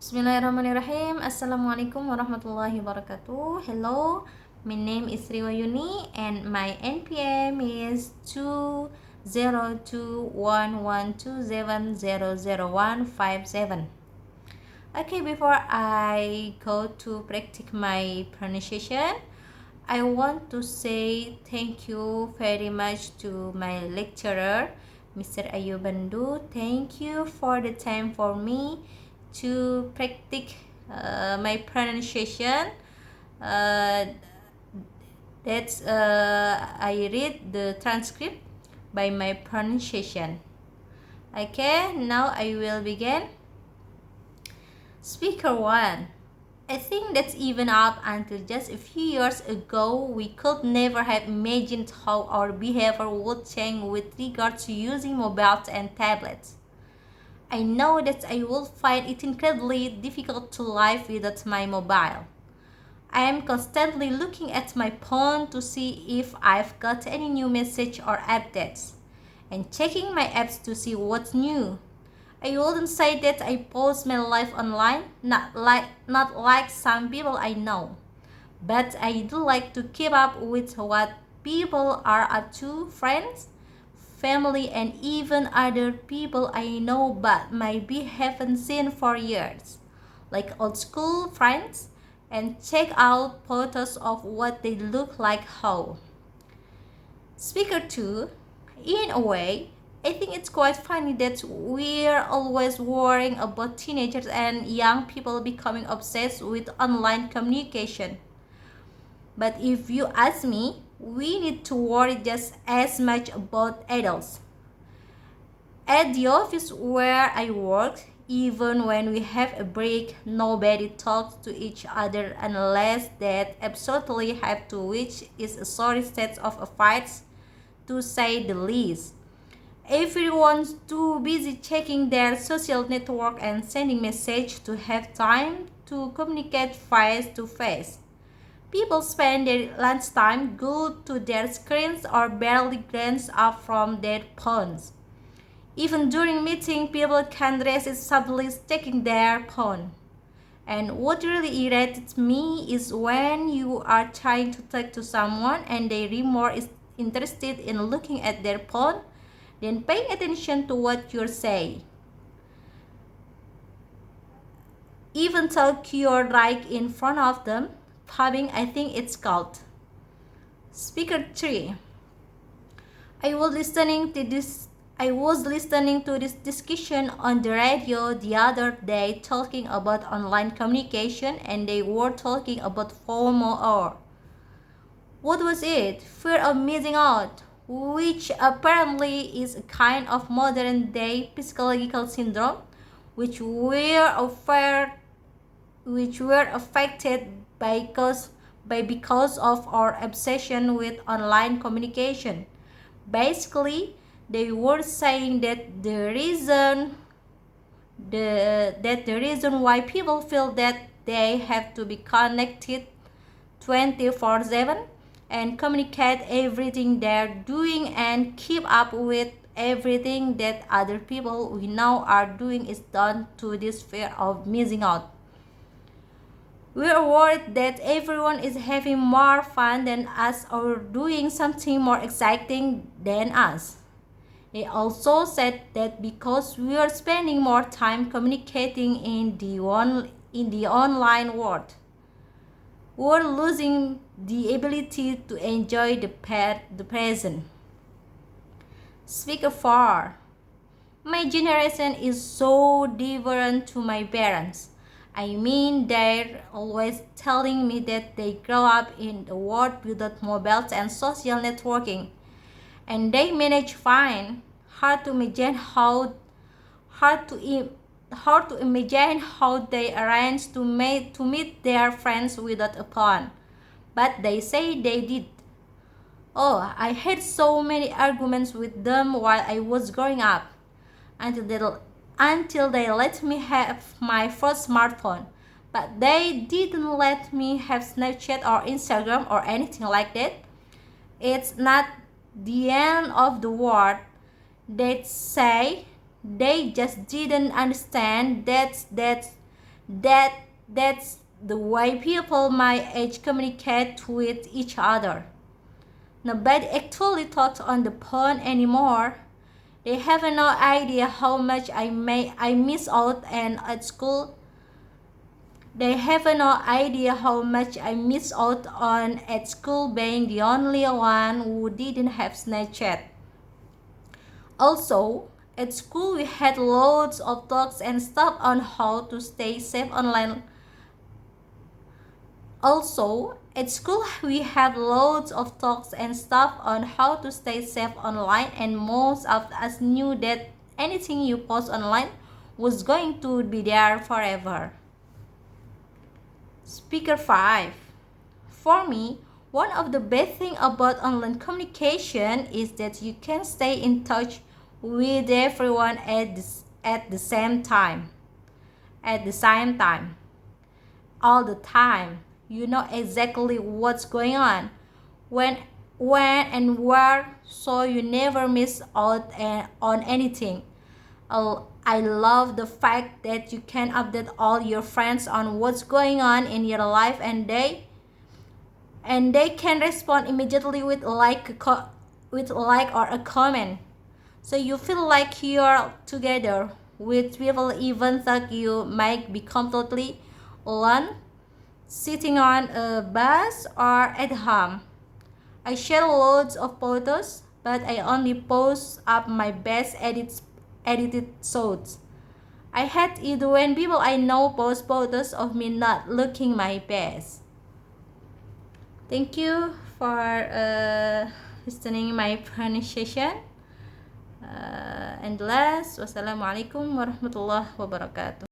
Bismillahirrahmanirrahim. Assalamualaikum warahmatullahi wabarakatuh. Hello, my name is Wahyuni and my NPM is 2021127000157. Okay, before I go to practice my pronunciation, I want to say thank you very much to my lecturer, Mr. Ayubandu. Thank you for the time for me to practice my pronunciation. I read the transcript by my pronunciation. Okay, now I will begin. Speaker 1. I think that's even up until just a few years ago, we could never have imagined how our behavior would change with regard to using mobiles and tablets. I know that I will find it incredibly difficult to live without my mobile. I am constantly looking at my phone to see if I've got any new message or updates, and checking my apps to see what's new. I wouldn't say that I post my life online, not like some people I know, but I do like to keep up with what people are up to, friends, family, and even other people I know but maybe haven't seen for years, like old school friends, and check out photos of what they look like how. Speaker 2. In a way, I think it's quite funny that we're always worrying about teenagers and young people becoming obsessed with online communication. But if you ask me, we need to worry just as much about adults. At the office where I work, even when we have a break, nobody talks to each other unless they absolutely have to, which is a sorry state of affairs, to say the least. Everyone's too busy checking their social network and sending messages to have time to communicate face to face. People spend their lunchtime glued to their screens or barely glance up from their phones. Even during meeting, people can resist subtly checking their phone. And what really irritates me is when you are trying to talk to someone and they are more interested in looking at their phone than paying attention to what you're saying. Even though you're right in front of them, pubbing, I think it's called. Speaker 3. I was listening to this discussion on the radio the other day talking about online communication, and they were talking about FOMO, or what was it? Fear of missing out, which apparently is a kind of modern day psychological syndrome which were affected because of our obsession with online communication. Basically, they were saying that the reason why people feel that they have to be connected 24/7 and communicate everything they're doing and keep up with everything that other people we know are doing is done to this fear of missing out. We're worried that everyone is having more fun than us or doing something more exciting than us. They also said that because we are spending more time communicating in the online world, we're losing the ability to enjoy the present. Speaker 4. My generation is so different to my parents. I mean, they're always telling me that they grow up in the world without mobiles and social networking, and they manage fine. Hard to imagine how they arrange to meet their friends without a phone, but they say they did. Oh, I had so many arguments with them while I was growing up, until they let me have my first smartphone. But they didn't let me have Snapchat or Instagram or anything like that. It's not the end of the world. They say they just didn't understand that That's the way people my age communicate with each other. Nobody actually talks on the phone anymore. They have no idea how much I miss out and at school. They have no idea how much I miss out on at school being the only one who didn't have Snapchat. Also, at school we had loads of talks and stuff on how to stay safe online. Also, at school we had loads of talks and stuff on how to stay safe online, and most of us knew that anything you post online was going to be there forever. Speaker 5. For me, one of the best things about online communication is that you can stay in touch with everyone at the same time. At the same time. All the time. You know exactly what's going on, when and where, so you never miss out on anything. I love the fact that you can update all your friends on what's going on in your life, and they can respond immediately with or a comment. So you feel like you're together with people even though you might be completely alone, sitting on a bus or at home. I share loads of photos, but I only post up my best edited shots. I hate it when people I know post photos of me not looking my best. Thank you for listening my pronunciation. And last, wassalamualaikum warahmatullahi wabarakatuh.